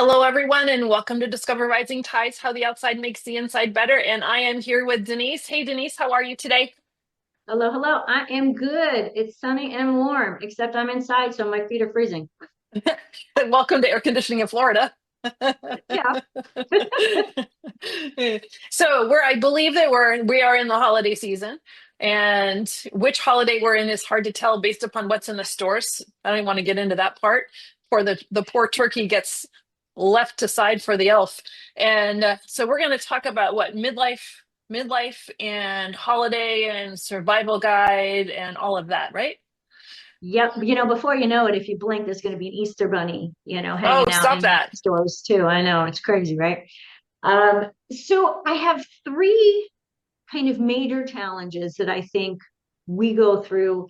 Hello, everyone, and welcome to Discover Rising Tides, how the outside makes the inside better. And I am here with Denise. Hey, Denise, how are you today? Hello, hello. I am good. It's sunny and warm, except I'm inside, so my feet are freezing. Welcome to air conditioning in Florida. Yeah. So I believe that we are in the holiday season, and which holiday we're in is hard to tell based upon what's in the stores. I don't even want to get into that part. For the poor turkey gets left aside for the elf, and so we're going to talk about what midlife, and holiday and survival guide and all of that, right? Yep. Before you know it, if you blink, there's going to be an Easter bunny, Oh, hanging out stop in that. stores too. I know it's crazy, right? So I have three kind of major challenges that I think we go through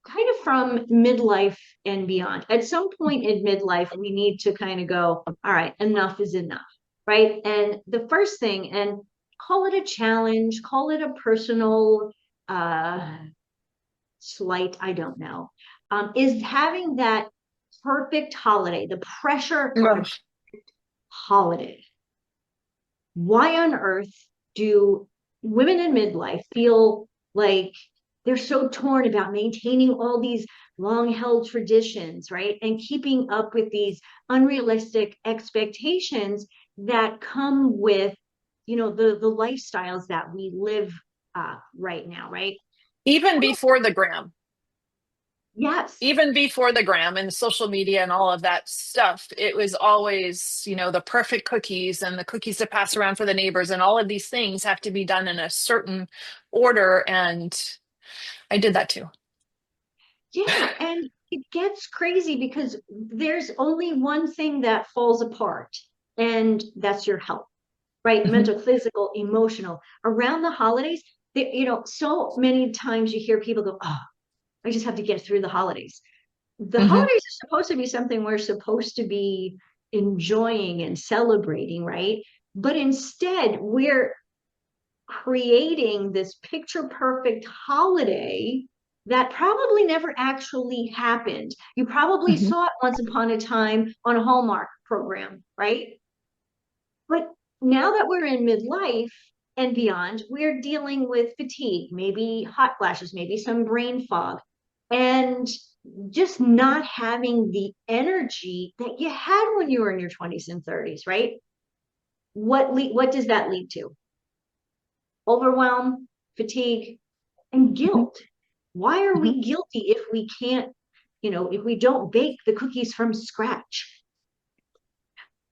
kind of from midlife and beyond. At some point in midlife, we need to kind of go, all right, enough is enough, right? And the first thing, and call it a challenge, call it a personal uh, slight, I don't know, is having that perfect holiday, the pressure of a Ugh. holiday. Why on earth do women in midlife feel like they're so torn about maintaining all these long held traditions, right? And keeping up with these unrealistic expectations that come with, the lifestyles that we live right now, right? Even before the gram. Yes. Even before the gram and social media and all of that stuff, it was always, the perfect cookies and the cookies to pass around for the neighbors, and all of these things have to be done in a certain order. And I did that too. Yeah. And it gets crazy because there's only one thing that falls apart, and that's your health, right? Mhm, Mental, physical, emotional. Around the holidays, so many times you hear people go, "Oh, I just have to get through the holidays." The mhm. holidays are supposed to be something we're supposed to be enjoying and celebrating, right? But instead, we're creating this picture perfect holiday that probably never actually happened. You probably Mhm. saw it once upon a time on a Hallmark program, right? But now that we're in midlife and beyond, we're dealing with fatigue, maybe hot flashes, maybe some brain fog, and just not having the energy that you had when you were in your 20s and 30s, right? What does that lead to? Overwhelm, fatigue, and Mhm. guilt. Why are Mhm. we guilty if we can't, if we don't bake the cookies from scratch?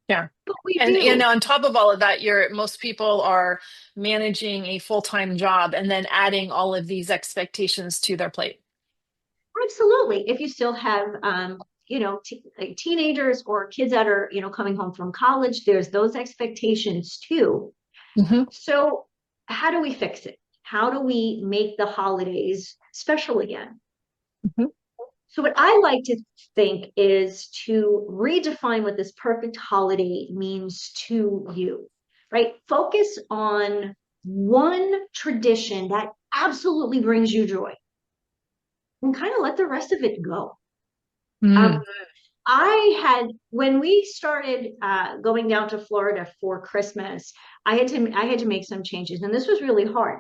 Yeah. But we And do. on top of all of that, most people are managing a full-time job and then adding all of these expectations to their plate. Absolutely. If you still have, like teenagers or kids that are, coming home from college, there's those expectations too. Mhm, So, how do we fix it? How do we make the holidays special again? mhm, So, what I like to think is to redefine what this perfect holiday means to you, right? Focus on one tradition that absolutely brings you joy and kind of let the rest of it go. Um, mm. when we started going down to Florida for Christmas, I had to make some changes, and this was really hard.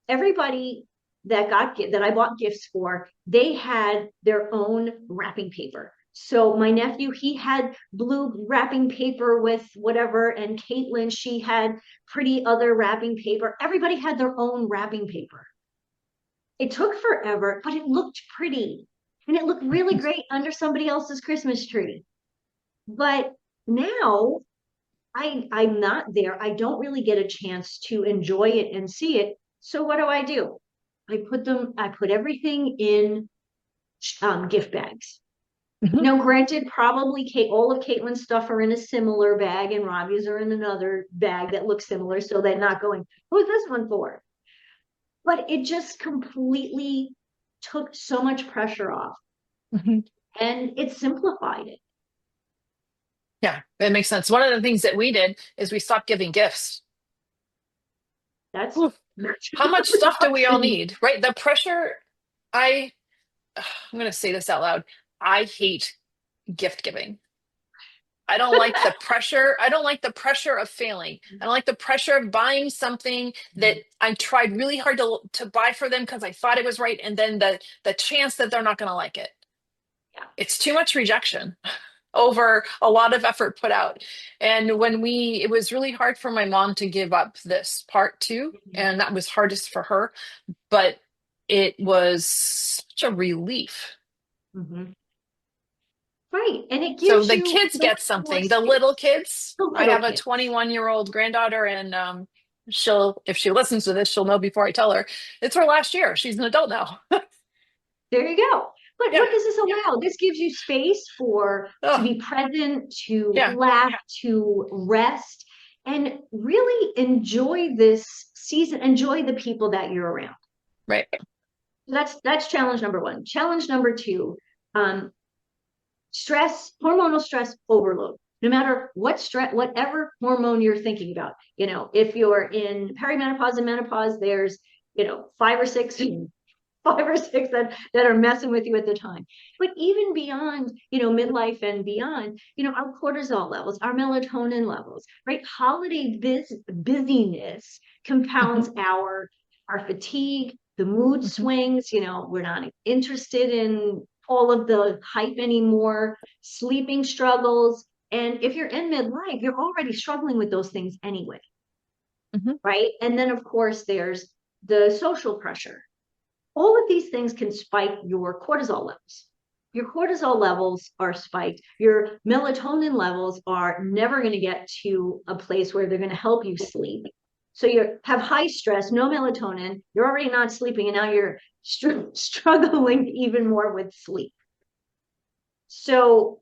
Everybody that I bought gifts for, they had their own wrapping paper. So my nephew, he had blue wrapping paper with whatever, and Caitlin, she had pretty other wrapping paper. Everybody had their own wrapping paper. It took forever, but it looked pretty. And it looked really great under somebody else's Christmas tree. But now I'm not there. I don't really get a chance to enjoy it and see it. So what do? I put everything in gift bags. Mhm. Now, granted, probably all of Caitlin's stuff are in a similar bag, and Robbie's are in another bag that looks similar, so they're not going, who's this one for? But it just completely took so much pressure off, Mhm. and it simplified it. Yeah, that makes sense. One of the things that we did is we stopped giving gifts. That's Oof. How much stuff do we all need, right? The pressure, I, I'm going to say this out loud. I hate gift giving. I don't like the pressure. I don't like the pressure of failing. I don't like the pressure of buying something that I tried really hard to buy for them because I thought it was right, and then the chance that they're not going to like it. Yeah. It's too much rejection over a lot of effort put out. And it was really hard for my mom to give up this part too, and that was hardest for her, but it was such a relief. Mm-hmm. Right. And it So gives the you kids so get much more something. The little space. kids, The I little have a kids. 21-year-old granddaughter, and she'll, if she listens to this, she'll know before I tell her. It's her last year. She's an adult now. There you go. But Yeah. what does this allow? This gives you space for to Oh, be present, to yeah. laugh, to rest, and really enjoy this season, enjoy the people that you're around. Right. That's challenge number one. Challenge number two, um, hormonal stress overload. No matter what stress, whatever hormone you're thinking about, if you're in perimenopause and menopause, there's, five or six, five or six that are messing with you at the time. But even beyond, midlife and beyond, our cortisol levels, our melatonin levels, right? Holiday busyness Hmm. compounds our fatigue, the mood Hmm. swings, we're not interested in all of the hype anymore, sleeping struggles. And if you're in midlife, you're already struggling with those things anyway, Hmm. right? And then, of course, there's the social pressure. All of these things can spike your cortisol levels. Your cortisol levels are spiked. Your melatonin levels are never going to get to a place where they're going to help you sleep. So you have high stress, no melatonin. You're already not sleeping, and now you're struggling even more with sleep. So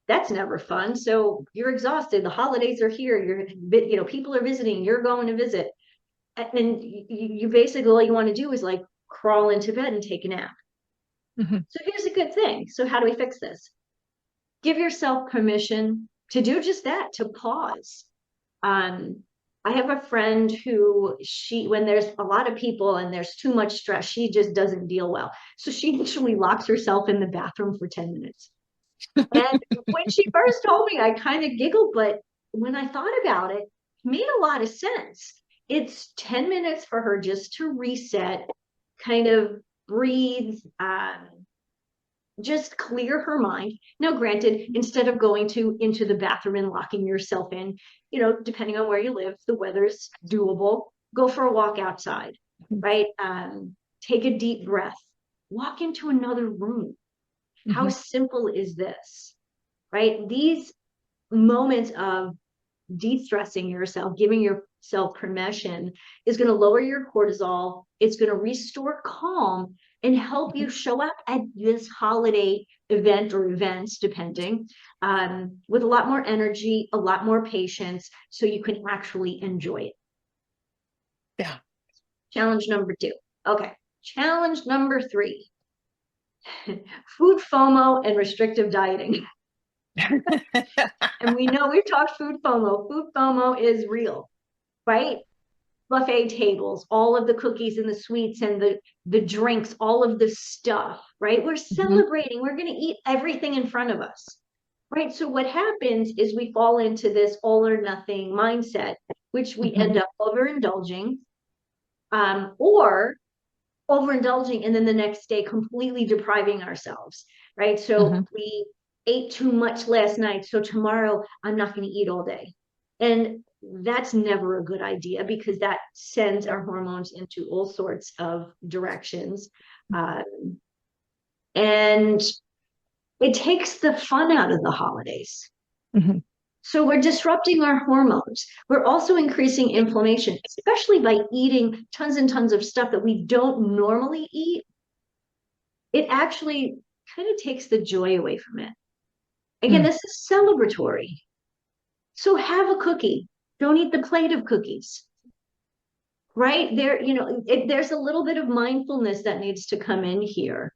that's never fun. So you're exhausted. The holidays are here. People are visiting. You're going to visit, and you basically all you want to do is like crawl into bed and take a nap. Hmm. So here's a good thing. So how do we fix this? Give yourself permission to do just that, to pause. Um, I have a friend who when there's a lot of people and there's too much stress, she just doesn't deal well. So she actually locks herself in the bathroom for 10 minutes. And when she first told me, I kind of giggled, but when I thought about it, it made a lot of sense. It's 10 minutes for her just to reset, kind of breathe, just clear her mind. Now, granted, instead of going into the bathroom and locking yourself in, depending on where you live, the weather's doable. Go for a walk outside, right? Take a deep breath. Walk into another room. How Hmm. simple is this, right? These moments of de-stressing yourself, giving yourself permission is going to lower your cortisol. It's going to restore calm and help you show up at this holiday event or events, depending, with a lot more energy, a lot more patience, so you can actually enjoy it. Yeah. Challenge number two. Okay. Challenge number three. Food FOMO and restrictive dieting. And we know we've talked food FOMO. Food FOMO is real, right? Buffet tables, all of the cookies and the sweets and the drinks, all of the stuff, right? We're Hmm. celebrating. We're going to eat everything in front of us, right? So what happens is we fall into this all or nothing mindset, which we Hmm. end up overindulging, or overindulging and then the next day completely depriving ourselves, right? Hmm. So we ate too much last night, so tomorrow I'm not going to eat all day. And that's never a good idea because that sends our hormones into all sorts of directions. Um, and it takes the fun out of the holidays. Hmm. So we're disrupting our hormones. We're also increasing inflammation, especially by eating tons and tons of stuff that we don't normally eat. It actually kind of takes the joy away from it. Again, Mm. this is celebratory. So have a cookie. Don't eat the plate of cookies, right? There's a little bit of mindfulness that needs to come in here.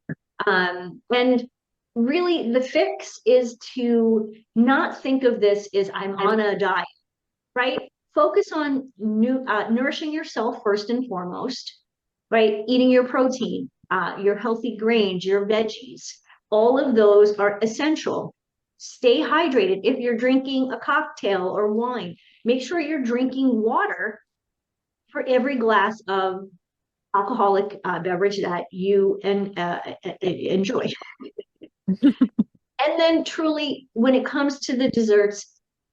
And really, the fix is to not think of this as I'm on a diet, right? Focus on nourishing yourself first and foremost, right? Eating your protein, your healthy grains, your veggies. All of those are essential. Stay hydrated. If you're drinking a cocktail or wine, make sure you're drinking water for every glass of alcoholic beverage that you enjoy. And then truly, when it comes to the desserts,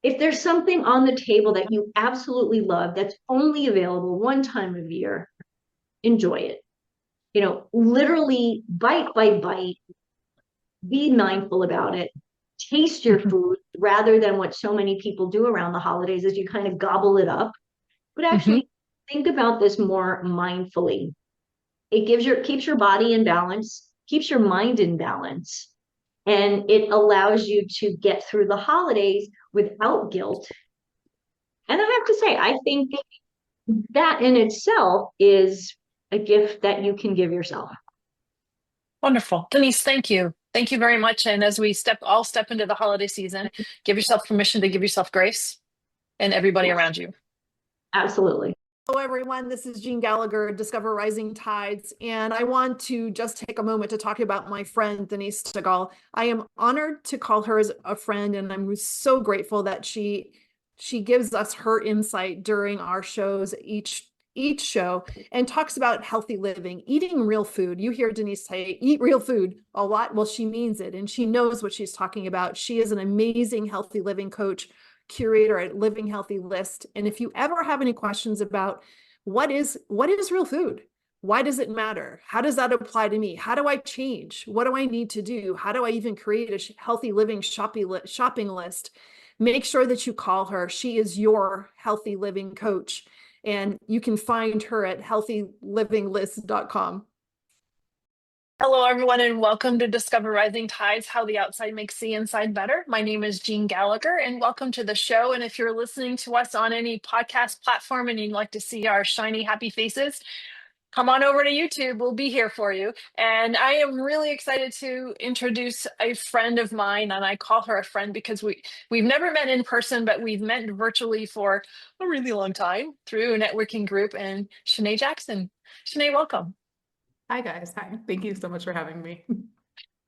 if there's something on the table that you absolutely love that's only available one time of year, enjoy it. Literally bite by bite, be mindful about it, taste your food rather than what so many people do around the holidays is you kind of gobble it up, but Mhm. actually think about this more mindfully. It keeps your body in balance, keeps your mind in balance, and it allows you to get through the holidays without guilt. And I have to say, I think that in itself is a gift that you can give yourself. Wonderful. Denise, thank you. Thank you very much. And as we all step into the holiday season, give yourself permission to give yourself grace and everybody Yes, around you. absolutely. Hello, everyone. This is Jean Gallagher, Discover Rising Tides, and I want to just take a moment to talk about my friend, Denise Stegall. I am honored to call her as a friend, and I'm so grateful that she gives us her insight during our shows, each show, and talks about healthy living, eating real food. You hear Denise say, eat real food a lot. Well, she means it, and she knows what she's talking about. She is an amazing healthy living coach, curator at Living Healthy List. And if you ever have any questions about what is real food, why does it matter, how does that apply to me, how do I change, what do I need to do, how do I even create a healthy living shopping list, make sure that you call her. She is your healthy living coach, and you can find her at healthylivinglist.com. Hello, everyone, and welcome to Discover Rising Tides, How the Outside Makes the Inside Better. My name is Jean Gallagher, and welcome to the show. And if you're listening to us on any podcast platform and you'd like to see our shiny, happy faces, come on over to YouTube. We'll be here for you. And I am really excited to introduce a friend of mine, and I call her a friend because we've never met in person, but we've met virtually for a really long time through a networking group. And Chanaye Jackson. Chanaye, welcome. Hi guys. Hi. Thank you so much for having me.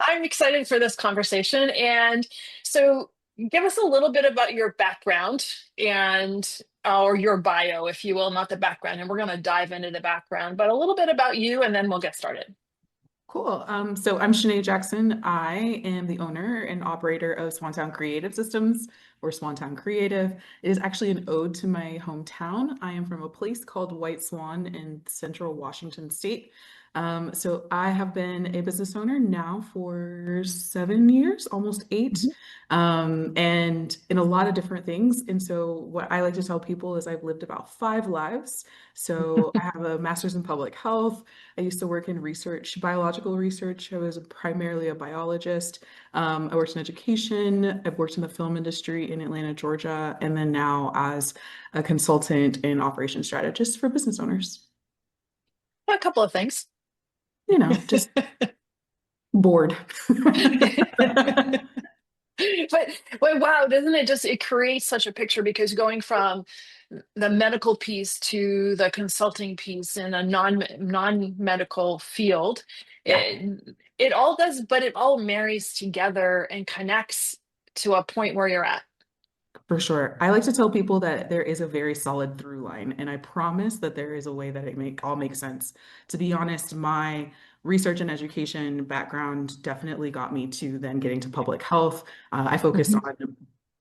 I'm excited for this conversation. And so, give us a little bit about your background and or your bio, if you will, not the background. And we're going to dive into the background, but a little bit about you, and then we'll get started. Cool. So I'm Chanaye Jackson. I am the owner and operator of Swantown Creative Systems, or Swantown Creative. It is actually an ode to my hometown. I am from a place called White Swan in central Washington State. So I have been a business owner now for 7 years, almost 8, Mhm. and in a lot of different things. And so what I like to tell people is I've lived about 5 lives. So I have a master's in public health. I used to work in research, biological research. I was primarily a biologist. I worked in education. I've worked in the film industry in Atlanta, Georgia, and then now as a consultant and operations strategist for business owners. A couple of things. Just bored. But wow, doesn't it just it creates such a picture because going from the medical piece to the consulting piece in a non-medical field, Yeah. it all does, but it all marries together and connects to a point where you're at. For sure. I like to tell people that there is a very solid through line, and I promise that there is a way that it all makes sense. To be honest, my research and education background definitely got me to then getting to public health. I focused Mhm, on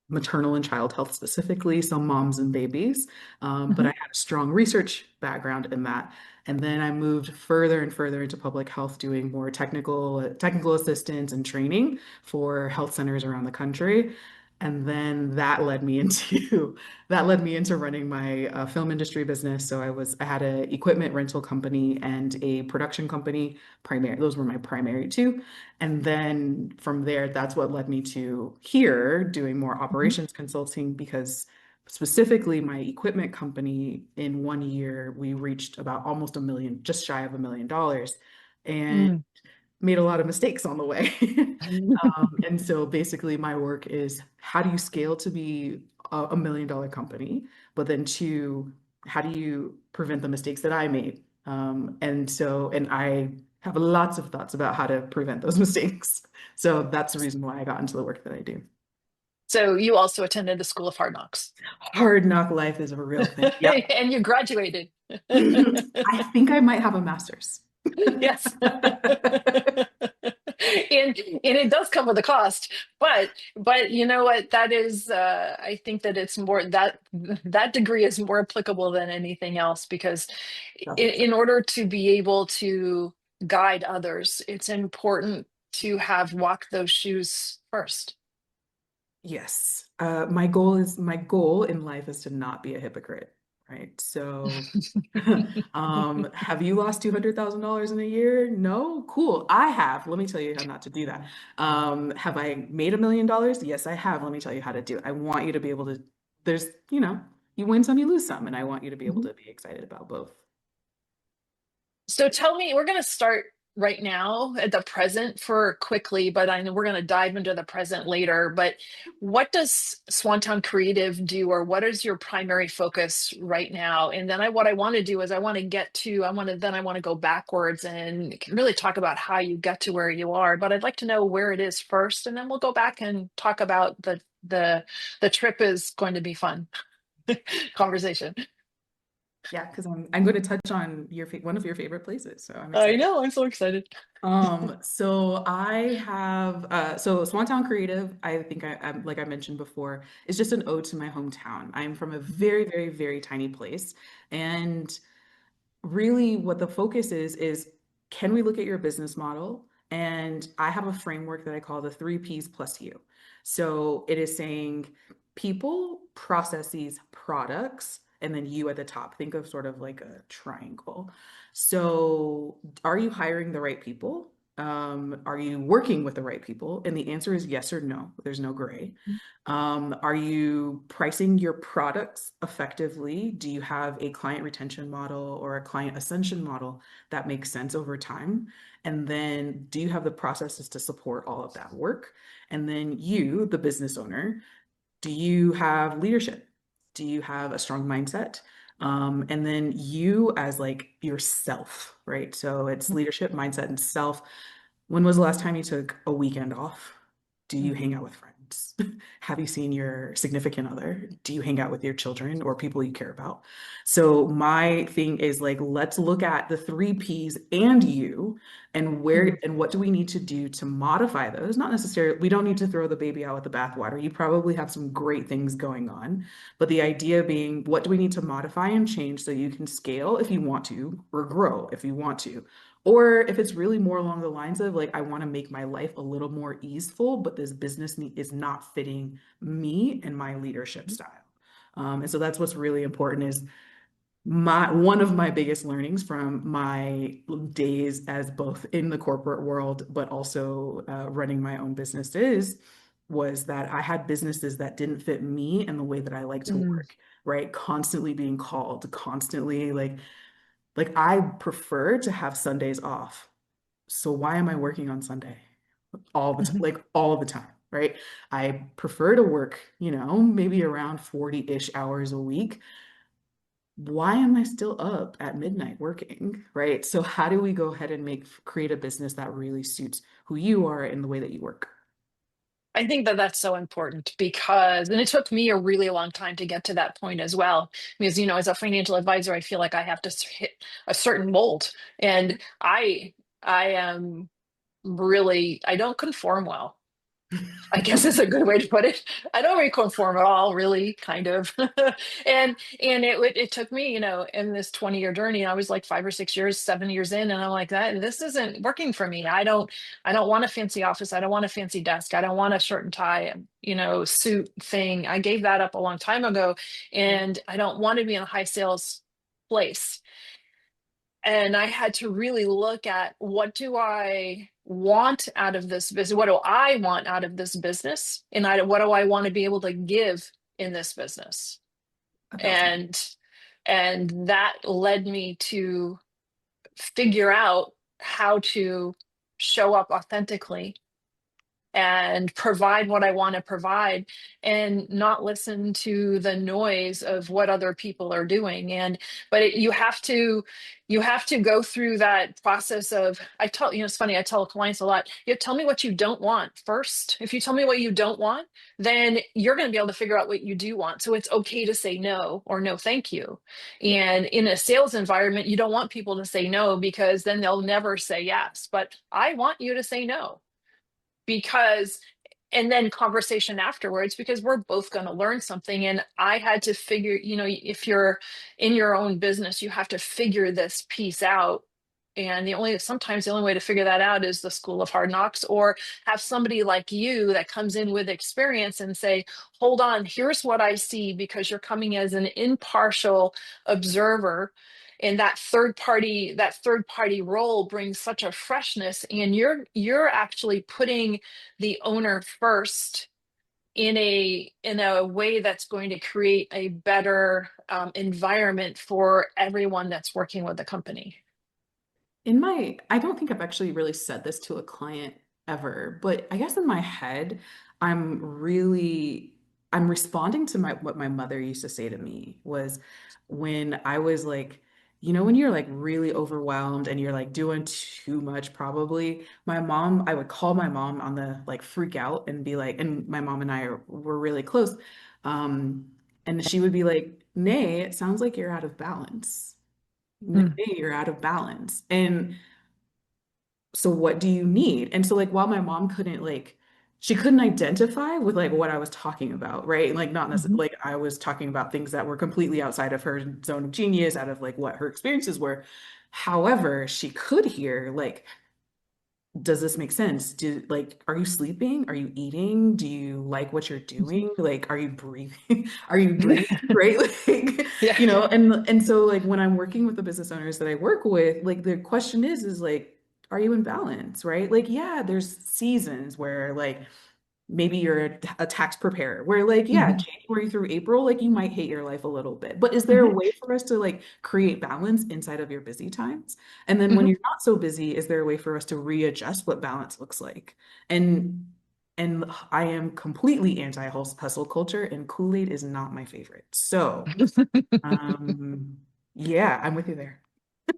maternal and child health specifically, so moms and babies. But I mhm, had a strong research background in that. And then I moved further and further into public health, doing more technical assistance and training for health centers around the country. And then that led me into running my film industry business. So I had an equipment rental company and a production company. Those were my primary two. And then from there, that's what led me to here doing more mhm, operations consulting because specifically my equipment company in 1 year, we reached about almost a million, just shy of $1 million, and mm. made a lot of mistakes on the way. And so basically my work is how do you scale to be a $1 million company, but then two, how do you prevent the mistakes that I made? And I have lots of thoughts about how to prevent those mistakes. So that's the reason why I got into the work that I do. So you also attended the School of Hard Knocks. Hard knock life is a real thing. Yep. And you graduated. I think I might have a master's. Yes. And it does come with a cost, but you know what? That is, I think that it's more that that degree is more applicable than anything else because in order to be able to guide others, it's important to have walked those shoes first. Yes. My goal in life is to not be a hypocrite, right? So, have you lost $200,000 in a year? No? Cool. I have. Let me tell you how not to do that. Have I made $1 million? Yes, I have. Let me tell you how to do it. I want you to be able to, there's, you win some, you lose some, and I want you to be able to be excited about both. So tell me, we're going to start right now at the present for quickly, but I know we're going to dive into the present later. But what does Swantown Creative do, or what is your primary focus right now? And then what I want to do is I want to go backwards and really talk about how you get to where you are. But I'd like to know where it is first, and then we'll go back and talk about the trip is going to be fun conversation. Yeah, because I'm going to touch on one of your favorite places, so I'm I excited. know, I'm so excited. So I have so Swantown Creative, I think I'm like I mentioned before, is just an ode to my hometown. I'm from a very, very, very tiny place, and really what the focus is can we look at your business model? And I have a framework that I call the 3 Ps plus you. So it is saying people, processes, products, and then you at the top. Think of sort of like a triangle. So are you hiring the right people? Are you working with the right people? And the answer is yes or no. There's no gray. Are you pricing your products effectively? Do you have a client retention model or a client ascension model that makes sense over time? And then do you have the processes to support all of that work? And then you, the business owner, do you have leadership? Do you have a strong mindset? And then you as like yourself, right? So it's leadership, mindset, and self. When was the last time you took a weekend off? Do you hang out with friends? Have you seen your significant other? Do you hang out with your children or people you care about? So my thing is like, let's look at the 3 Ps and you and what do we need to do to modify those? Not necessarily, we don't need to throw the baby out with the bathwater. You probably have some great things going on, but the idea being, what do we need to modify and change so you can scale if you want to, or grow if you want to? Or if it's really more along the lines of like, I want to make my life a little more easeful, but this business is not fitting me and my leadership style. And so that's what's really important is one of my biggest learnings from my days as both in the corporate world, but also running my own businesses was that I had businesses that didn't fit me and the way that I like to work, right? Constantly being called, constantly like I prefer to have Sundays off. So why am I working on Sunday all the time, like all the time, right? I prefer to work, maybe around 40-ish hours a week. Why am I still up at midnight working, right? So how do we go ahead and create a business that really suits who you are and the way that you work? I think that that's so important because, and it took me a really long time to get to that point as well. Because, as a financial advisor, I feel like I have to hit a certain mold, and I am really, I don't conform well. I guess is a good way to put it. I don't really conform at all, really, kind of. And it took me, in this 20-year journey, I was like 5 or 6 years, 7 years in, and I'm like, this isn't working for me. I don't want a fancy office. I don't want a fancy desk. I don't want a shirt and tie, suit thing. I gave that up a long time ago, and I don't want to be in a high sales place. And I had to really look at, what do I want out of this business? What do I want out of this business? And what do I want to be able to give in this business? And that led me to figure out how to show up authentically and provide what I want to provide and not listen to the noise of what other people are doing. You have to go through that process of, it's funny, I tell clients a lot, you tell me what you don't want first. If you tell me what you don't want, then you're going to be able to figure out what you do want. So it's okay to say no or no, thank you. And in a sales environment, you don't want people to say no because then they'll never say yes. But I want you to say no because, and then conversation afterwards, because we're both going to learn something. And I had to figure, if you're in your own business, you have to figure this piece out. And sometimes the only way to figure that out is the school of hard knocks, or have somebody like you that comes in with experience and say, hold on, here's what I see, because you're coming as an impartial observer. And that third party role brings such a freshness, and you're actually putting the owner first in a way that's going to create a better environment for everyone that's working with the company. I don't think I've actually really said this to a client ever, but I guess in my head, I'm really, I'm responding to what my mother used to say to me was when I was like, when you're like really overwhelmed and you're like doing too much, probably, I would call my mom on the like freak out and be like, and my mom and were really close. Um, and she would be like, Nay, it sounds like you're out of balance. Mm. Hey, you're out of balance. And so what do you need? And so like while my mom couldn't like she couldn't identify with like what I was talking about, right? Like not necessarily Mhm. like I was talking about things that were completely outside of her zone of genius, out of like what her experiences were. However, she could hear like, does this make sense? Are you sleeping? Are you eating? Do you like what you're doing? Like, are you breathing? Are you breathing? Right? Like, Yeah. and so like when I'm working with the business owners that I work with, like the question is like, are you in balance? Right? Like, yeah, there's seasons where like maybe you're a tax preparer where like yeah, Mhm. January through April like you might hate your life a little bit, but is there a Mhm. way for us to like create balance inside of your busy times? And then when Mhm. you're not so busy, is there a way for us to readjust what balance looks like? And I am completely anti hustle culture, and Kool-Aid is not my favorite. So um yeah, I'm with you there.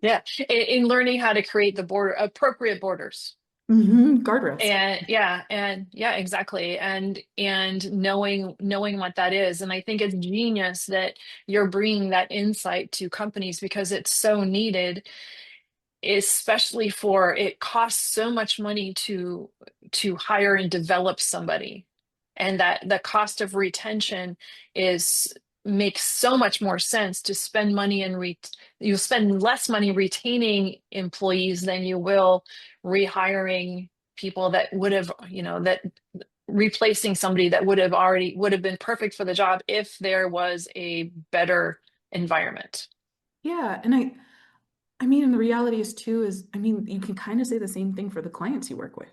Yeah, in learning how to create the appropriate borders. Guardrails. And yeah, exactly. And knowing what that is. And I think it's genius that you're bringing that insight to companies, because it's so needed, especially for, it costs so much money to hire and develop somebody, and that the cost of retention is makes so much more sense to spend money and you spend less money retaining employees than you will rehiring people that would have, that replacing somebody that would have been perfect for the job if there was a better environment. Yeah, and I mean, and the reality is too is, I mean, you can kind of say the same thing for the clients you work with,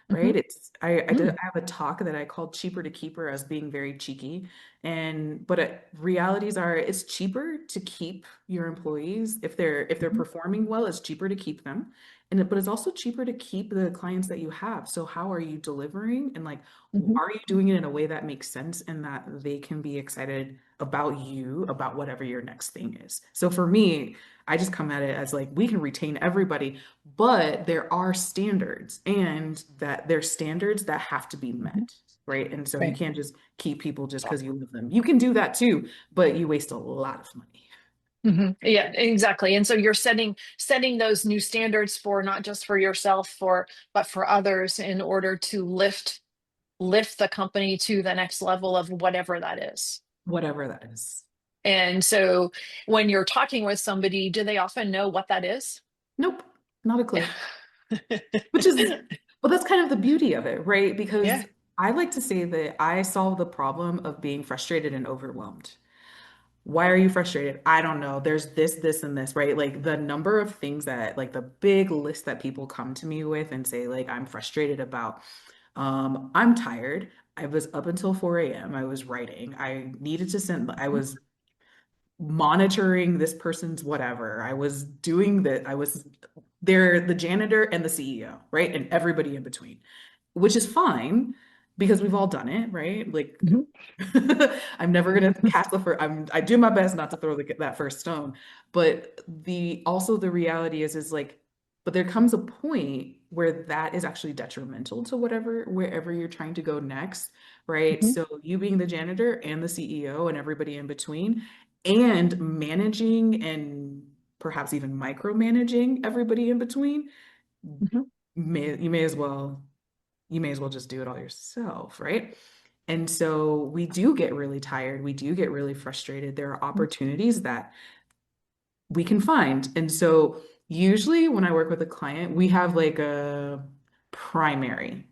right? Mhm. I have a talk that I called cheaper to keeper as being very cheeky. But realities are it's cheaper to keep your employees if they're Mhm. performing well, it's cheaper to keep them. But it's also cheaper to keep the clients that you have. So how are you delivering? And like, Mhm. are you doing it in a way that makes sense and that they can be excited about you, about whatever your next thing is? So for me, I just come at it as like we can retain everybody, but there are standards and that there's standards that have to be Mhm. met, right? And so you Right. can't just keep people just because you love them. You can do that too, but you waste a lot of money. Yeah, exactly. And so you're setting those new standards for not just for yourself, but for others, in order to lift the company to the next level of whatever that is. Whatever that is. And so when you're talking with somebody, do they often know what that is? Nope, not a clue. Which is, well, that's kind of the beauty of it, right? Yeah. Because I like to say that I solve the problem of being frustrated and overwhelmed. Why are you frustrated? I don't know. There's this, and this, right? Like the number of things that, like the big list that people come to me with and say, like, I'm frustrated about. I'm tired. I was up until 4 a.m. I was writing. I was monitoring this person's whatever. I was doing that. I was there, the janitor and the CEO, right? And everybody in between. which is fine because we've all done it, right? Like Mhm. I'm never gonna cast the first. I do my best not to throw that first stone, but the reality is like, but there comes a point where that is actually detrimental to wherever you're trying to go next, right? Mhm. So you being the janitor and the CEO and everybody in between, and managing and perhaps even micromanaging everybody in between, Mhm. you may as well just do it all yourself, right? And so we do get really tired. We do get really frustrated. There are opportunities that we can find. And so usually when I work with a client, we have like a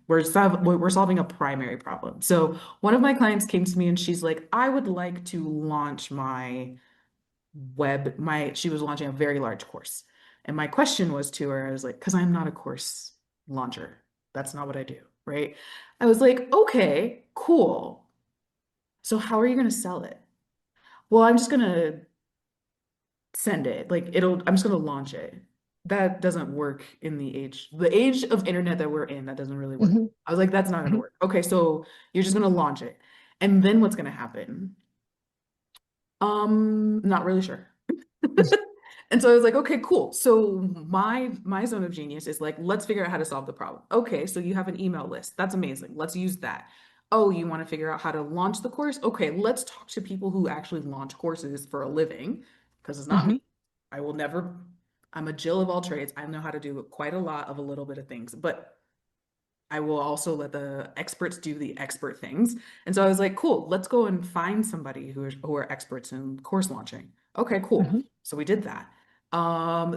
we're solving a primary problem. So one of my clients came to me and she's like, I would like to launch she was launching a very large course. And my question was to her, I was like, because I'm not a course launcher. That's not what I do, right? I was like, okay, cool. So how are you going to sell it? Well, I'm just going to send it. I'm just going to launch it. That doesn't work in the age of internet that we're in. That doesn't really work. Mhm. I was like, that's not going to work. Okay, so you're just going to launch it. And then what's going to happen? Not really sure. And so I was like, okay, cool. So my zone of genius is like, let's figure out how to solve the problem. Okay, so you have an email list. That's amazing. Let's use that. Oh, you want to figure out how to launch the course? Okay, let's talk to people who actually launch courses for a living, because it's not me. Mhm. I will never, I'm a Jill of all trades. I know how to do quite a lot of a little bit of things, but I will also let the experts do the expert things. And so I was like, cool, let's go and find somebody who are experts in course launching. Okay, cool. Mhm. So we did that.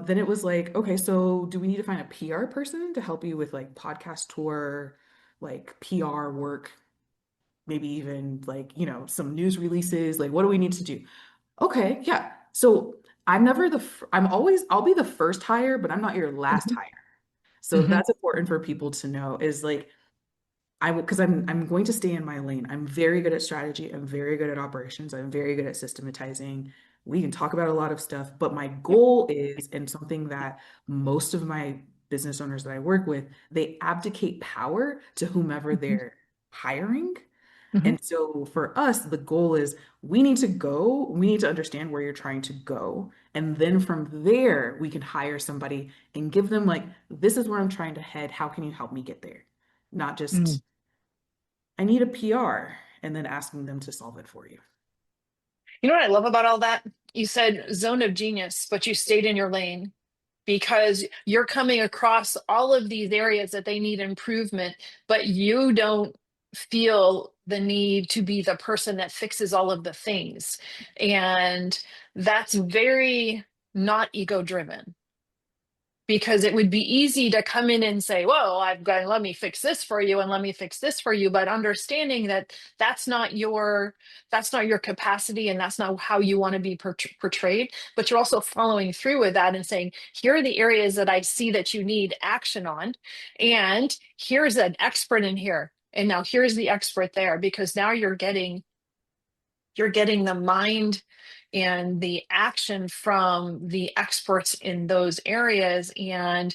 Then it was like, okay, so do we need to find a PR person to help you with like podcast tour, like PR work, maybe even like, some news releases? Like, what do we need to do? Okay, yeah. So I'll be the first hire, but I'm not your last Mhm. hire. So Mhm. that's important for people to know is like, because I'm going to stay in my lane. I'm very good at strategy. I'm very good at operations. I'm very good at systematizing. We can talk about a lot of stuff, but my goal is, and something that most of my business owners that I work with, they abdicate power to whomever Mhm. they're hiring. Mhm. And so for us, the goal is we need to understand where you're trying to go. And then from there, we can hire somebody and give them like, this is where I'm trying to head. How can you help me get there? Not Mhm. just I need a PR, and then asking them to solve it for you. You know what I love about all that? You said zone of genius, but you stayed in your lane because you're coming across all of these areas that they need improvement, but you don't feel the need to be the person that fixes all of the things. And that's very not ego driven because it would be easy to come in and say, "Whoa, I've got let me fix this for you and let me fix this for you," but understanding that that's not your capacity and that's not how you want to be portrayed, but you're also following through with that and saying, "Here are the areas that I see that you need action on, and here's an expert in here." And now here's the expert there because now you're getting the mind and the action from the experts in those areas and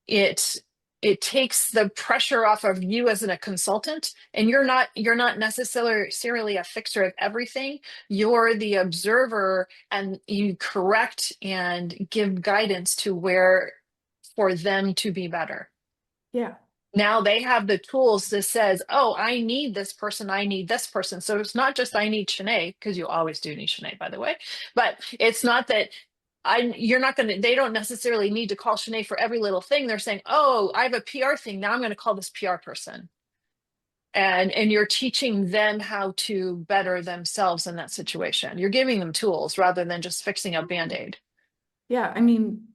it it takes the pressure off of you as a consultant and you're not necessarily a fixer of everything. You're the observer and you correct and give guidance to where for them to be better. Yeah. Now they have the tools that says, oh, I need this person, I need this person. So it's not just I need Chanaye, because you always do need Chanaye, by the way. But it's not that you're not going to, they don't necessarily need to call Chanaye for every little thing. They're saying, oh, I have a PR thing. Now I'm going to call this PR person. And you're teaching them how to better themselves in that situation. You're giving them tools rather than just fixing a band-aid. Yeah, I mean,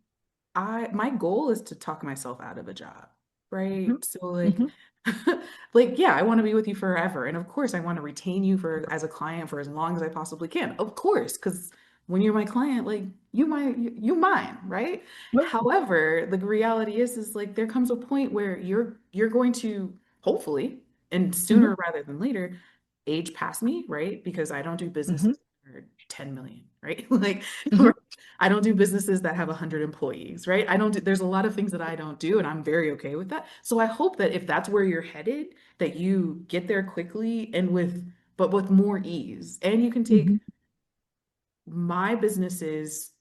my goal is to talk myself out of a job, Mhm. right? So like Mhm. like yeah, I want to be with you forever. And of course, I want to retain you for as a client for as long as I possibly can. Of course, because when you're my client, like you mine, right? However, the reality is like there comes a point where you're going to hopefully, and Mhm. sooner rather than later, age past me, right? Because I don't do Mhm. businesses for 10 million. right? Like, Hmm. I don't do businesses that have 100 employees, right? I don't do, there's a lot of things that I don't do, and I'm very okay with that. So I hope that if that's where you're headed, that you get there quickly and but with more ease. And you can take Hmm. my businesses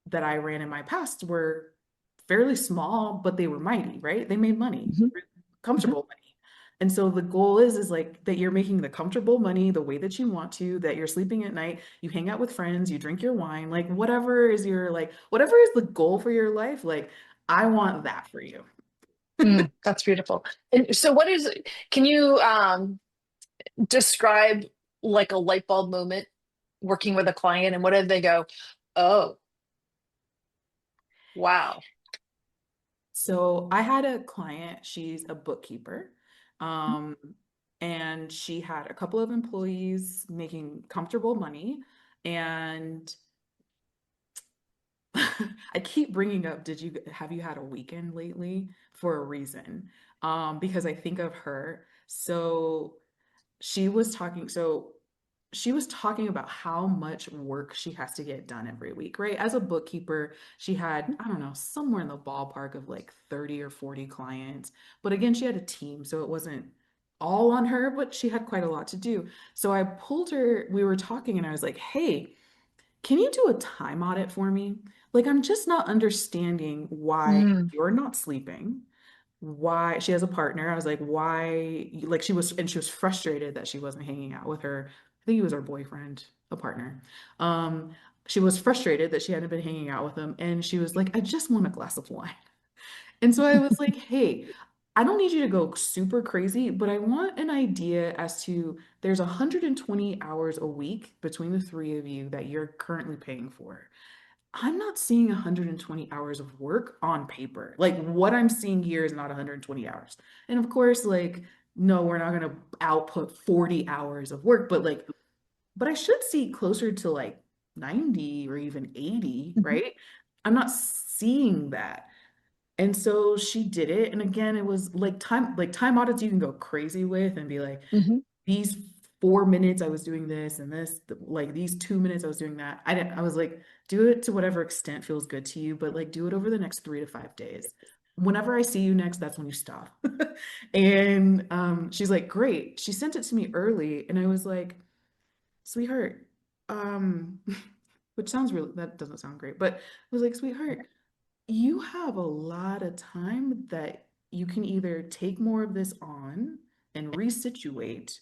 that I ran in my past were fairly small, but they were mighty, right? They made money, Hmm. Hmm. comfortable money. And so the goal is like that you're making the comfortable money the way that you want to, that you're sleeping at night, you hang out with friends, you drink your wine, like whatever is the goal for your life, like I want that for you. Mm, that's beautiful. And so can you describe like a light bulb moment working with a client, and what did they go, oh, wow. So I had a client, she's a bookkeeper. Um, and she had a couple of employees making comfortable money. And I keep bringing up, have you had a weekend lately for a reason? Because I think of her. She was talking, so she was talking about how much work she has to get done every week, right? As a bookkeeper, she had, I don't know, somewhere in the ballpark of like 30 or 40 clients. But again, she had a team, so it wasn't all on her, but she had quite a lot to do. So I pulled her, we were talking, and I was like, hey, can you do a time audit for me? Like, I'm just not understanding why Mm, you're not sleeping, why she has a partner. I was like, why? Like, she was frustrated that she wasn't hanging out with her. I think he was her boyfriend, a partner. Um, she was frustrated that she hadn't been hanging out with him. And she was like, I just want a glass of wine. And so I was like, hey, I don't need you to go super crazy, but I want an idea as to there's 120 hours a week between the three of you that you're currently paying for. I'm not seeing 120 hours of work on paper. Like what I'm seeing here is not 120 hours. And of course, like, no, we're not going to output 40 hours of work, but I should see closer to like 90 or even 80, mhm, right? I'm not seeing that. And so she did it. And again, it was like time audits you can go crazy with and be like, mhm, these 4 minutes I was doing this and this, like these 2 minutes I was doing that. I was like, do it to whatever extent feels good to you, but like do it over the next 3 to 5 days. Whenever I see you next, that's when you stop. And she's like, great. She sent it to me early, and I was like, sweetheart, um, which sounds really, that doesn't sound great, but I was like, sweetheart, you have a lot of time that you can either take more of this on and resituate,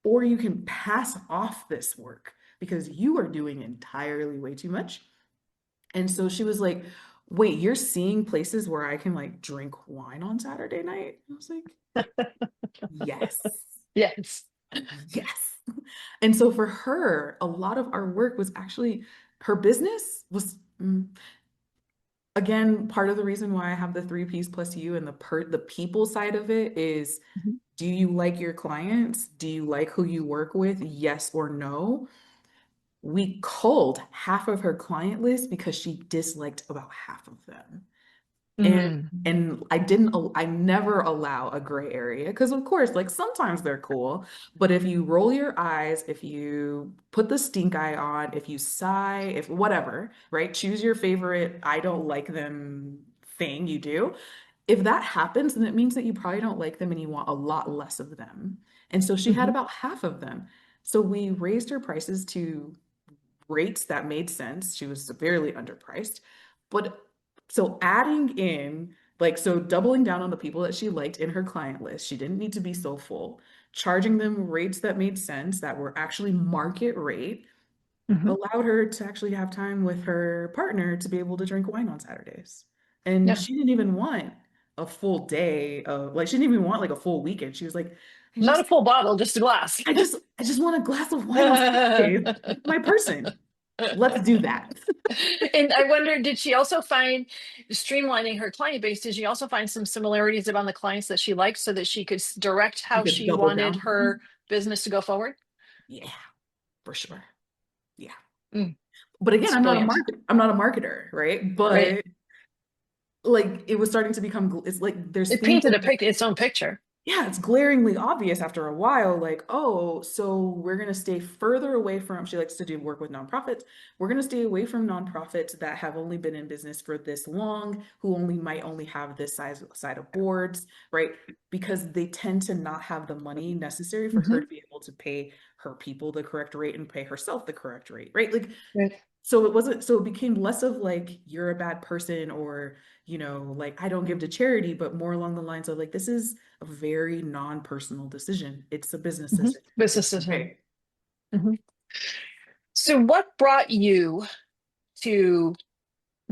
or you can pass off this work because you are doing entirely way too much. And so she was like, wait, you're seeing places where I can like drink wine on Saturday night? I was like, yes, yes. yes. And so for her, a lot of our work was actually her business was again, part of the reason why I have the three P's plus you and the people side of it is, Mhm, do you like your clients? Do you like who you work with? Yes or no? We culled half of her client list because she disliked about half of them. And mm, I never allow a gray area because of course, like sometimes they're cool, but if you roll your eyes, if you put the stink eye on, if you sigh, if whatever, right? Choose your favorite I don't like them thing you do. If that happens, then it means that you probably don't like them and you want a lot less of them. And so she had mhm, about half of them. So we raised her prices to rates that made sense. She was severely underpriced. But so adding in, like, so doubling down on the people that she liked in her client list, she didn't need to be so full, charging them rates that made sense, that were actually market rate, mhm. allowed her to actually have time with her partner to be able to drink wine on Saturdays. And Yeah. she didn't even want a full day of, like, she didn't even want like a full weekend. She was like, I Not a just, full bottle, just a glass. I just want a glass of wine on Saturday with my person. Let's do that. And I wonder, did she also find streamlining her client base? Did she also find some similarities among the clients that she liked so that she could direct You how could she double wanted down. her business to go forward? Yeah, for sure. Yeah. Mm, But again, it's brilliant. I'm not a marketer, right? Right. But like it was starting to become it's like there's It things painted that its own picture. yeah, it's glaringly obvious after a while, like, oh, so we're going to stay further away from, she likes to do work with nonprofits. We're going to stay away from nonprofits that have only been in business for this long, who might only have this size side of boards, right? Because they tend to not have the money necessary for her Mhm. to be able to pay her people the correct rate and pay herself the correct rate, right? Like, Right. so it became less of like, you're a bad person, or, like, I don't give to charity, but more along the lines of like, this is a very non-personal decision. It's a business Mhm. decision. Business decision. Right. Mhm. So, what brought you to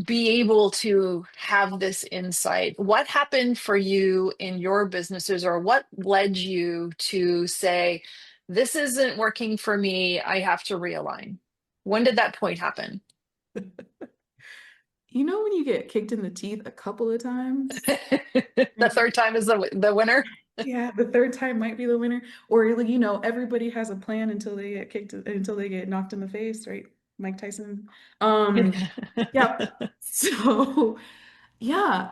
be able to have this insight? What happened for you in your businesses, or what led you to say, this isn't working for me, I have to realign? When did that point happen? When you get kicked in the teeth a couple of times, The third time is the winner. yeah, the third time might be the winner. Or like, everybody has a plan until they get knocked in the face, right? Mike Tyson. Yeah. So yeah,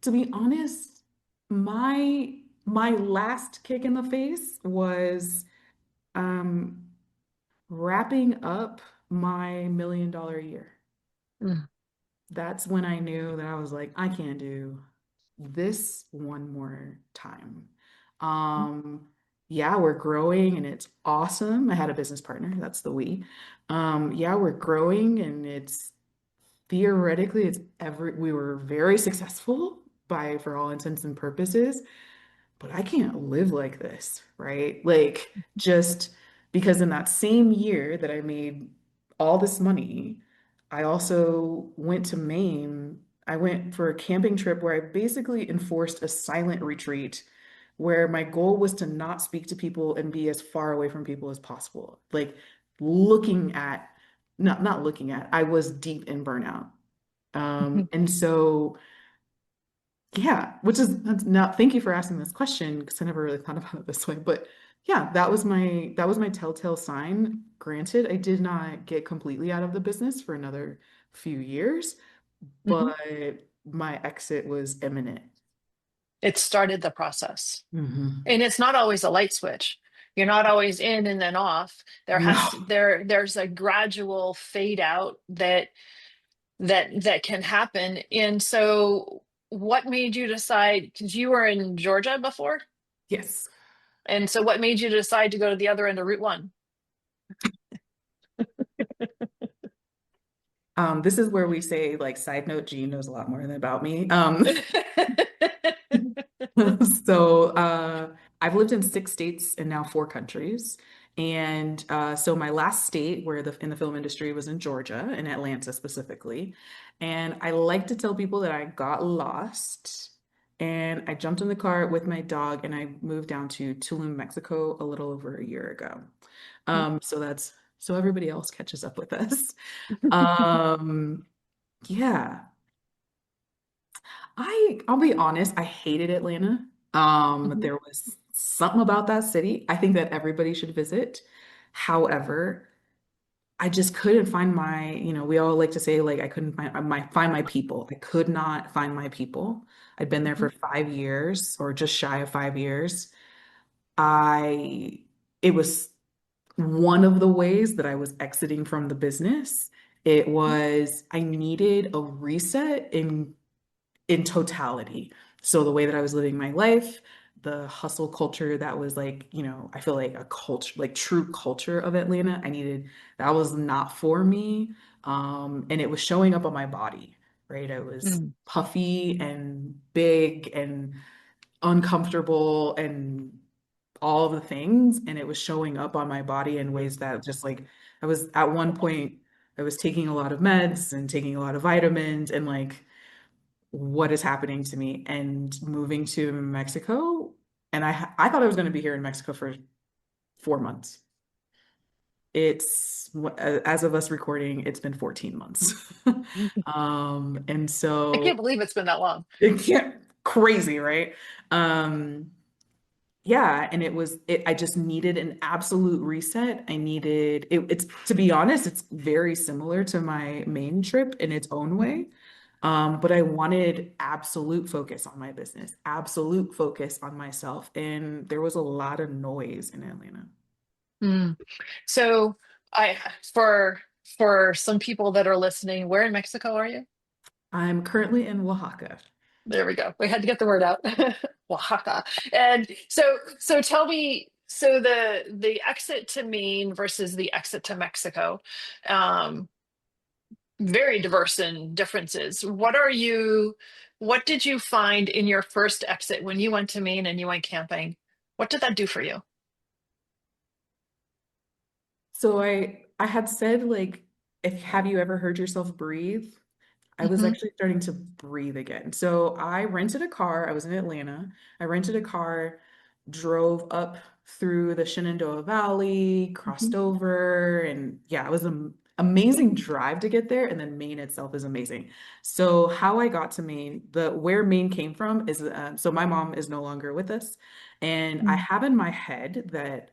to be honest, my last kick in the face was um wrapping up my $1 million year. Mm, That's when I knew that I was like, I can't do this one more time. Um, yeah, we're growing and it's awesome. I had a business partner, that's the we. Yeah, we're growing and it's theoretically we were very successful for all intents and purposes, but I can't live like this, right? Like, just because in that same year that I made all this money, I also went to Maine. I went for a camping trip where I basically enforced a silent retreat where my goal was to not speak to people and be as far away from people as possible. Like, looking at, not looking at, I was deep in burnout. mhm, And so yeah, now thank you for asking this question because I never really thought about it this way. But yeah, that was my telltale sign. Granted, I did not get completely out of the business for another few years, mhm. but my exit was imminent. It started the process. Hmm. And it's not always a light switch. You're not always in and then off. No. There's a gradual fade out that can happen. And so what made you decide, because you were in Georgia before, Yes. and so what made you decide to go to the other end of Route 1? This is where we say, like, side note, Jean knows a lot more than about me. So I've lived in 6 states and now 4 countries. And so my last state where in the film industry was in Georgia, in Atlanta specifically. And I like to tell people that I got lost and I jumped in the car with my dog and I moved down to Tulum, Mexico a little over a year ago. So everybody else catches up with us. Um, yeah, I'll be honest, I hated Atlanta. There was something about that city I think that everybody should visit. However, I just couldn't find we all like to say like I couldn't find my people. I could not find my people. I'd been there for 5 years or just shy of 5 years. I It was one of the ways that I was exiting from the business. It was I needed a reset in totality. So the way that I was living my life, the hustle culture that was like, I feel like a culture, like true culture of Atlanta, that was not for me. And it was showing up on my body, right? I was Mm, puffy and big and uncomfortable and all the things. And it was showing up on my body in ways that just like, I was at one point, I was taking a lot of meds and taking a lot of vitamins and like, what is happening to me and moving to Mexico. And I thought I was going to be here in Mexico for 4 months. As of us recording, it's been 14 months. mm. And I can't so believe it's been that long. it can't crazy, right? Um, yeah, and I just needed an absolute reset. It's to be honest, it's very similar to my main trip in its own way. But I wanted absolute focus on my business, absolute focus on myself. And there was a lot of noise in Atlanta. Mm. So I for some people that are listening, where in Mexico are you? I'm currently in Oaxaca. There we go. We had to get the word out. Oaxaca. And so tell me, so the exit to Maine versus the exit to Mexico, um, very diverse in differences. What did you find in your first exit when you went to Maine and you went camping? What did that do for you? So I had said like, if have you ever heard yourself breathe? I was Hmm. actually starting to breathe again. So I rented a car. I was in Atlanta. I rented a car, drove up through the Shenandoah Valley, crossed Hmm. over, and yeah, it was an amazing drive to get there. And then Maine itself is amazing. So how I got to Maine, the where Maine came from is so my mom is no longer with us, and I have in my head that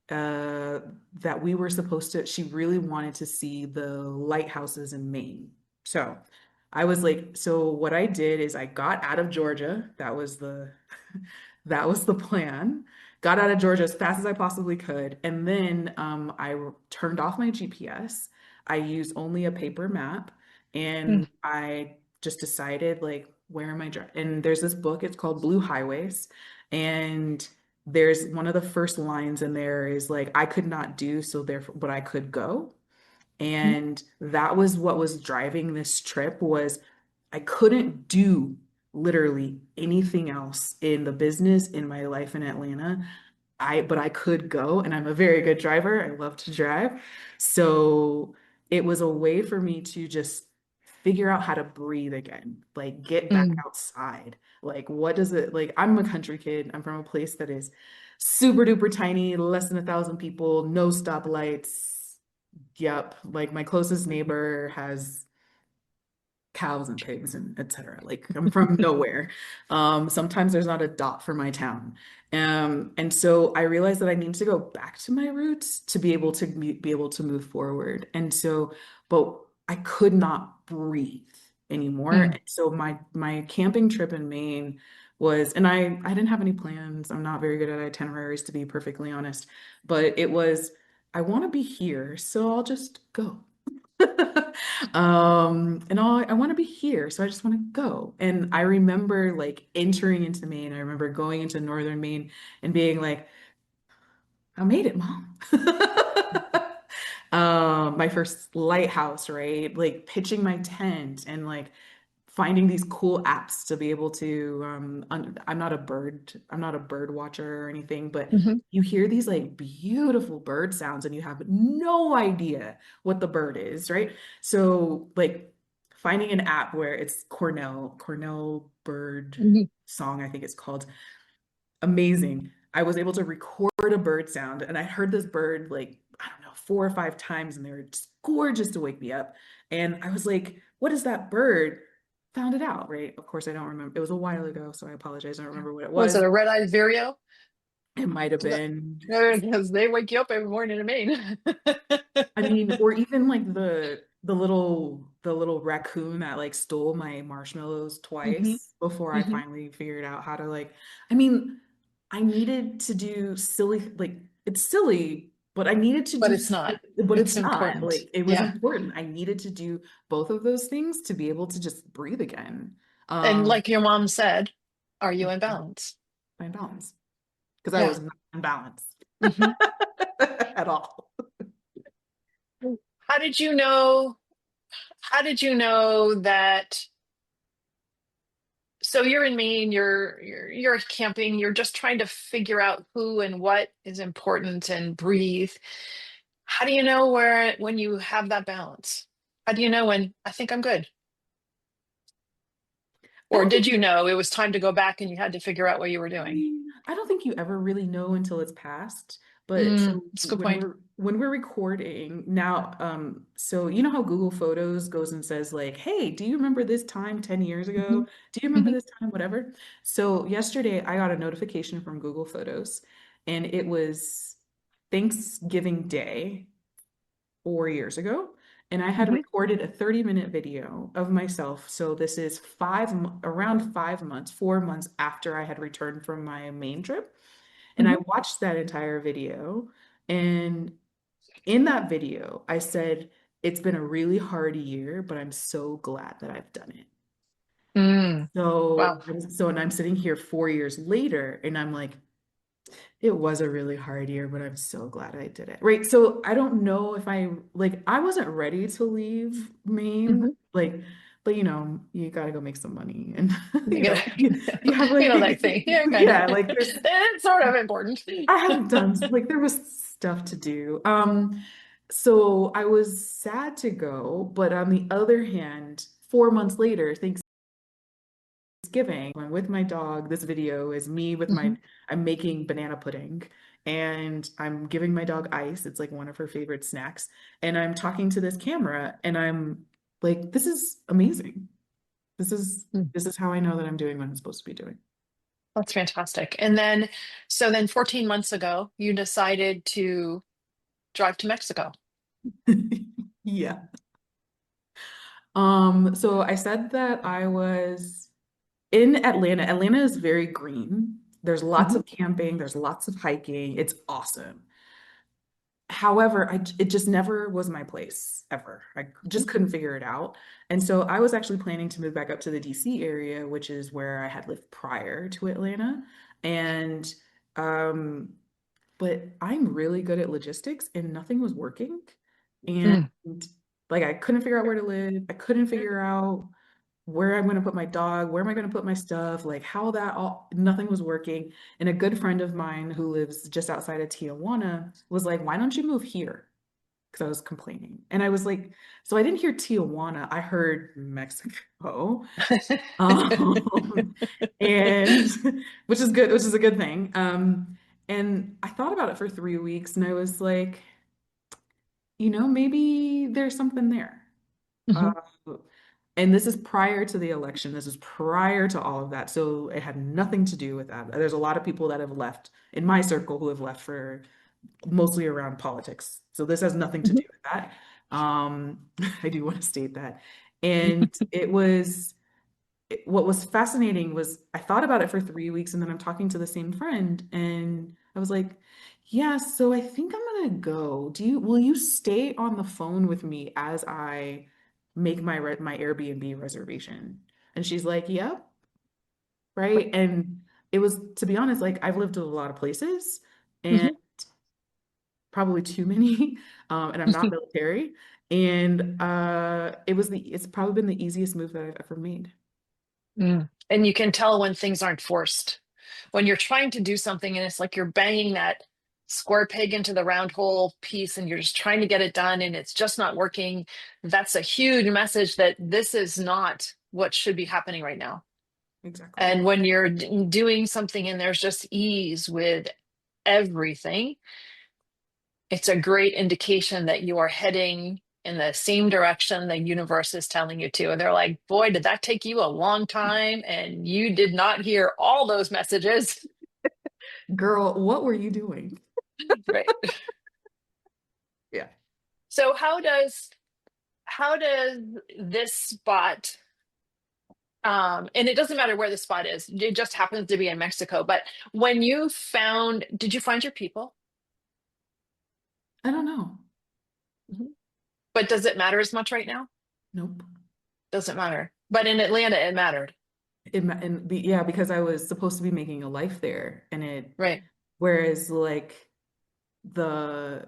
uh, that we were supposed to, she really wanted to see the lighthouses in Maine. So I was like, so what I did is I got out of Georgia. That was the that was the plan. Got out of Georgia as fast as I possibly could. And then turned off my GPS. I used only a paper map. Hmm. And I just decided like, where am I driving? And there's this book, it's called Blue Highways. And there's one of the first lines in there is like, I could not do, so therefore, but I could go. And that was what was driving this trip was I couldn't do literally anything else in the business in my life in Atlanta. But I could go, and I'm a very good driver. I love to drive. So it was a way for me to just figure out how to breathe again, like get back Mm. outside. Like, what does it like? I'm a country kid. I'm from a place that is super duper tiny, less than 1,000 people, no stoplights. Yep. Like my closest neighbor has cows and pigs and etc. Like I'm from nowhere. Sometimes there's not a dot for my town. And so I realized that I need to go back to my roots to be able to be able to move forward. And so, but I could not breathe anymore. Mm. And so my camping trip in Maine was, and I didn't have any plans. I'm not very good at itineraries, to be perfectly honest, but it was, I want to be here, so I'll just go. And I want to be here, so I just want to go. And I remember like entering into Maine. I remember going into northern Maine and being like, I made it, Mom. My first lighthouse, right? Like pitching my tent and like finding these cool apps to be able to I'm not a bird watcher or anything, but Mhm. you hear these like beautiful bird sounds and you have no idea what the bird is, right? So like finding an app where it's Cornell bird Mhm. song, I think it's called, amazing. I was able to record a bird sound and I heard this bird like, I don't know, 4 or 5 times and they were just gorgeous to wake me up. And I was like, what is that bird? Found it out, right? Of course, I don't remember. It was a while ago, so I apologize. I don't remember what it Was it was. a red-eyed vireo? It might have been, Because they wake you up every morning in Maine. I mean, or even like the little raccoon that like stole my marshmallows Hmm. twice before I Hmm. finally figured out how to like, I mean, I needed to do silly, like it's silly, but I needed to But do, it's not. but It's it's not. important. Like it was Yeah. important. I needed to do both of those things to be able to just breathe again. And Um, like your mom said, are you in balance? Find balance because I Yeah. was not in balance Hmm. at all. How did you know? How did you know that? So you're in Maine, you're camping, you're just trying to figure out who and what is important and breathe. How do you know where when you have that balance? How do you know when I think I'm good? I Or don't think did you know it was time to go back and you had to figure out what you were doing? I don't think you ever really know until it's past. But so That's a good point. when we're recording now, so you know how Google Photos goes and says like, "Hey, do you remember this time 10 years Hmm. ago? Do you remember Hmm. this time, whatever?" So yesterday I got a notification from Google Photos, and it was Thanksgiving Day 4 years ago. and I had Mhm. recorded a 30-minute video of myself. So this is around 5 months, 4 months after I had returned from my main trip. And I Mhm. watched that entire video. And in that video, I said, it's been a really hard year, but I'm so glad that I've done it. Mm. Wow. And I'm sitting here 4 years later, and I'm like, it was a really hard year, but I'm so glad I did it. Right. So I don't know if I wasn't ready to leave Maine. Mhm. Like, but you gotta go make some money and You get you have you like, know that thing. Yeah, kind of. yeah, like It's sort of important. I have done, like, there was stuff to do. So I was sad to go, but on the other hand, 4 months later, Thanksgiving, I'm with my dog. This video is me with Mhm. I'm making banana pudding and I'm giving my dog ice. It's like one of her favorite snacks. And I'm talking to this camera and I'm like, this is amazing. This is Mm. this is how I know that I'm doing what I'm supposed to be doing. That's fantastic. And then, so then 14 months ago, you decided to drive to Mexico. Yeah. So I said that I was in Atlanta. Atlanta is very green. There's lots Mhm. of camping, there's lots of hiking. It's awesome. However, it just never was my place ever. I just couldn't figure it out. And so I was actually planning to move back up to the DC area, which is where I had lived prior to Atlanta. And um, but I'm really good at logistics and nothing was working. And Mm. like I couldn't figure out where to live. I couldn't figure out where I'm going to put my dog, where am I going to put my stuff, like how that all, nothing was working. And a good friend of mine who lives just outside of Tijuana was like, why don't you move here? Because I was complaining. And I was like, so I didn't hear Tijuana, I heard Mexico. Um, and which is a good thing. And I thought about it for 3 weeks and I was like, maybe there's something there. Uh, Mhm. and this is prior to the election. This is prior to all of that. So it had nothing to do with that. There's a lot of people that have left in my circle who have left for mostly around politics. So this has nothing to Mhm. do with that. I do want to state that. And what was fascinating was I thought about it for 3 weeks and then I'm talking to the same friend and I was like, yeah, so I think I'm gonna go. Will you stay on the phone with me as I make my Airbnb reservation? And she's like, yep, right. And it was, to be honest, like I've lived in a lot of places and Mhm. probably too many, and I'm not military. And it's probably been the easiest move that I've ever made. Mm. And you can tell when things aren't forced. When you're trying to do something and it's like you're banging that square peg into the round hole piece and you're just trying to get it done and it's just not working, that's a huge message that this is not what should be happening right now. Exactly. And when you're doing something and there's just ease with everything, it's a great indication that you are heading in the same direction the universe is telling you to. And they're like, boy, did that take you a long time. And you did not hear all those messages. Girl, what were you doing? Right. Yeah. So how does this spot and it doesn't matter where the spot is, it just happens to be in Mexico. But did you find your people? I don't know. Mhm. But does it matter as much right now? Nope. Doesn't matter. But in Atlanta, it mattered. Yeah, because I was supposed to be making a life there, Right. whereas like the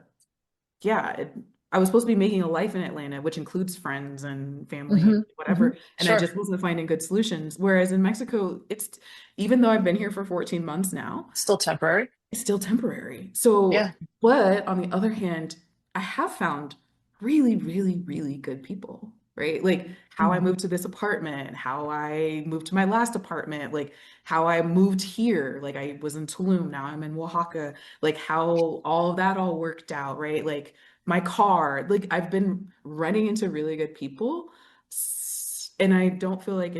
yeah, I was supposed to be making a life in Atlanta, which includes friends and family and Hmm. Hmm. whatever, and I Sure. just wasn't finding good solutions. Whereas in Mexico, even though I've been here for 14 months now, Still temporary. it's still temporary. So, Yeah. but on the other hand, I have found really, really, really good people, right? Like how I Mm. moved to this apartment, how I moved to my last apartment, like how I moved here. Like I was in Tulum, now I'm in Oaxaca, like how all of that all worked out, right? Like my car, like I've been running into really good people. And I don't feel like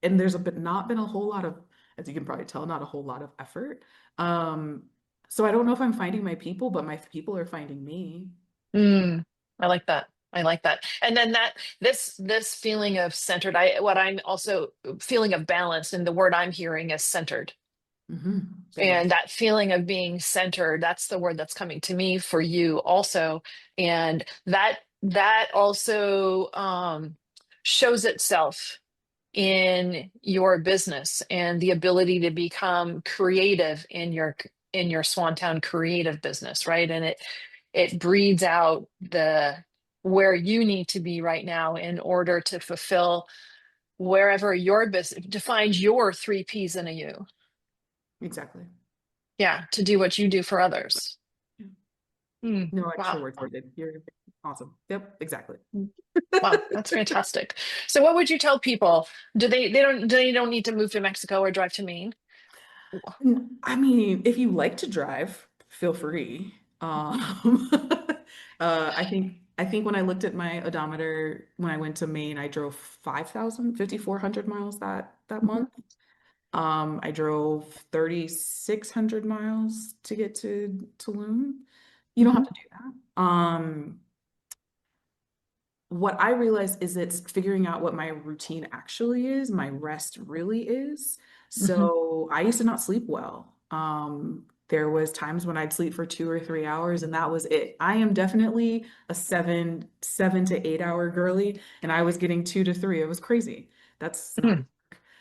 and there's not been a whole lot of, as you can probably tell, not a whole lot of effort. Um, so I don't know if I'm finding my people, but my people are finding me. Mm. I like that. I like that. And then this feeling of centered, what I'm also feeling of balance, and the word I'm hearing is centered. Yes. And that feeling of being centered, that's the word that's coming to me for you also. And that also shows itself in your business and the ability to become creative in your Swantown creative business, right? And it breeds out the where you need to be right now in order to fulfill wherever your business defines your three P's in a U. Exactly. Yeah, to do what you do for others. No extra Wow. words needed. You're awesome. Yep, exactly. Wow, that's fantastic. So what would you tell people? They don't need to move to Mexico or drive to Maine? I mean, if you like to drive, feel free. I think when I looked at my odometer when I went to Maine, I drove 5,400 miles that Mhm. month. I drove 3,600 miles to get to Tulum. You don't have Mhm. to do that. What I realized is it's figuring out what my routine actually is, my rest really is. Mhm. So I used to not sleep well. There was times when I'd sleep for 2 or 3 hours, and that was it. I am definitely a 7 to 8 hour girly, and I was getting 2 to 3. It was crazy. That's not. Mhm.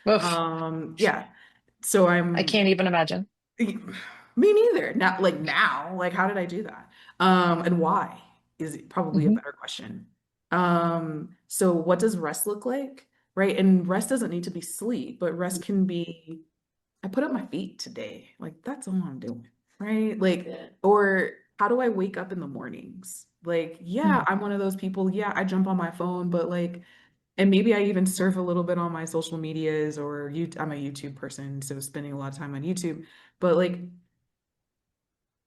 Oof, Yeah. So I I'm can't even imagine. me neither. Now, like how did I do that? And why is probably a Mhm. better question. So what does rest look like? Right? And rest doesn't need to be sleep, but rest can be, I put up my feet today. Like that's all I'm doing, right? Like, or how do I wake up in the mornings? Like, yeah, Mhm. I'm one of those people. Yeah, I jump on my phone, but like, and maybe I even surf a little bit on my social medias or I'm a YouTube person, so spending a lot of time on YouTube. But like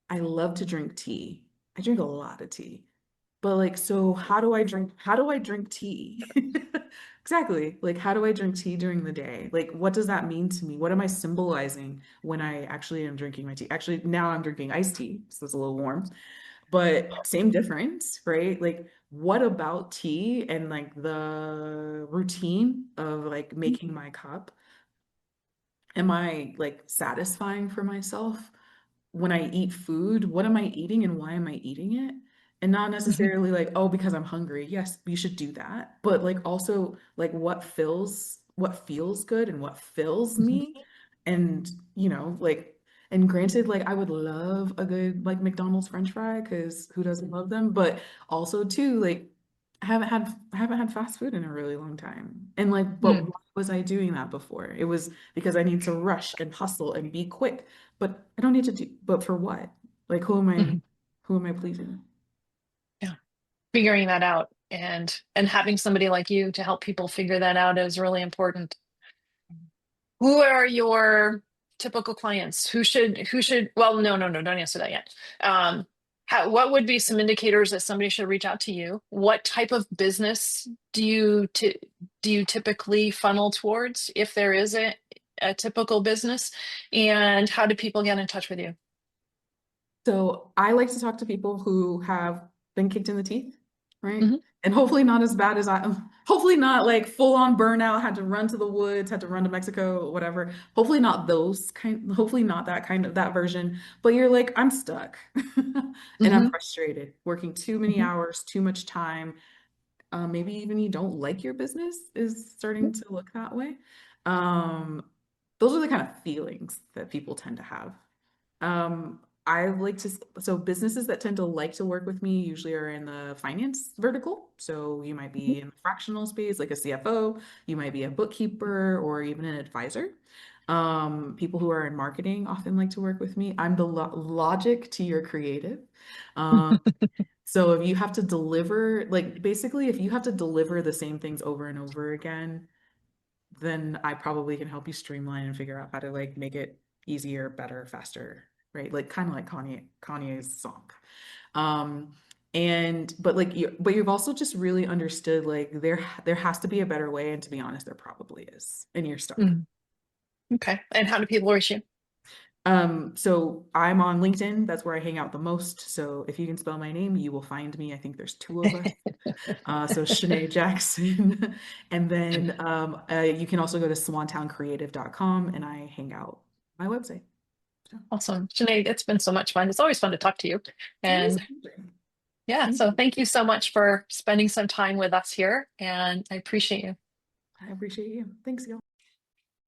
I love to drink tea. I drink a lot of tea. But like, so how do I drink tea? Exactly. Like, how do I drink tea during the day? Like, what does that mean to me? What am I symbolizing when I actually am drinking my tea? Actually, now I'm drinking iced tea, so it's a little warm, but same difference, right? Like, what about tea and like the routine of like making my cup? Am I like satisfying for myself? When I eat food, what am I eating and why am I eating it? And not Mhm. necessarily like, oh, because I'm hungry. Yes, you should do that. But like also like what feels good and what fills Mhm. me. And like, and granted, like I would love a good like McDonald's French fry because who doesn't love them? But also too, like I haven't had fast food in a really long time. And like, but Mhm. why was I doing that before? It was because I need to rush and hustle and be quick. But I don't need to do, but for what? Like Mhm. who am I pleasing? Yeah, figuring that out and having somebody like you to help people figure that out is really important. Who are your typical clients? Who should, well, no, don't answer that yet. Um, what would be some indicators that somebody should reach out to you? What type of business do you typically funnel towards if there is a typical business? And how do people get in touch with you? So I like to talk to people who have been kicked in the teeth, right? Mhm. And hopefully not as bad as hopefully not like full on burnout, had to run to the woods, had to run to Mexico, whatever. Hopefully not that version. But you're like, I'm stuck and I'm Mhm. frustrated, working too many Mhm. hours, too much time. Maybe even you don't like your business is starting to look that way. Um, those are the kind of feelings that people tend to have. I like to, so businesses that tend to like to work with me usually are in the finance vertical. So you might Mhm. be in the fractional space, like a CFO, you might be a bookkeeper or even an advisor. People who are in marketing often like to work with me. I'm the logic to your creative. Um, so if you have to deliver, like basically, if you have to deliver the same things over and over again, then I probably can help you streamline and figure out how to like make it easier, better, faster, right? Like kind of like Kanye's song. Um, but you've also just really understood like there has to be a better way, and to be honest, there probably is, and you're stuck. Mhm. Okay. And how do people reach you? So I'm on LinkedIn. That's where I hang out the most. So if you can spell my name, you will find me. I think there's two of us. So Chanaye Jackson. And then you can also go to swantowncreative.com and I hang out on my website. So, Awesome. Sinead, it's been so much fun. It's always fun to talk to you. it is And yeah, Thank so you. thank you so much for spending some time with us here. And I appreciate you. I appreciate you. Thanks, Gil.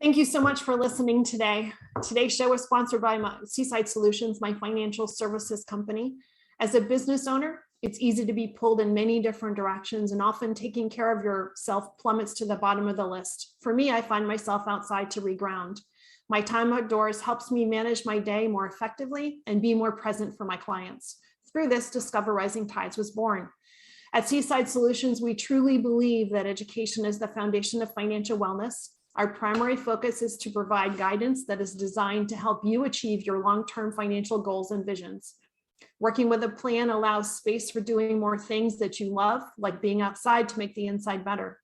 Thank you so much for listening today. Today's show was sponsored by Seaside Solutions, my financial services company. As a business owner, it's easy to be pulled in many different directions, and often taking care of yourself plummets to the bottom of the list. For me, I find myself outside to reground. My time outdoors helps me manage my day more effectively and be more present for my clients. Through this, Discover Rising Tides was born. At Seaside Solutions, we truly believe that education is the foundation of financial wellness. Our primary focus is to provide guidance that is designed to help you achieve your long-term financial goals and visions. Working with a plan allows space for doing more things that you love, like being outside to make the inside better.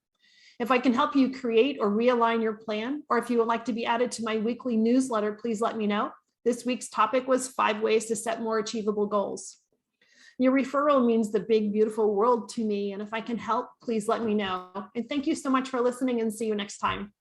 If I can help you create or realign your plan, or if you would like to be added to my weekly newsletter, please let me know. This week's topic was 5 ways to set more achievable goals. Your referral means the big, beautiful world to me, and if I can help, please let me know. And thank you so much for listening, and see you next time.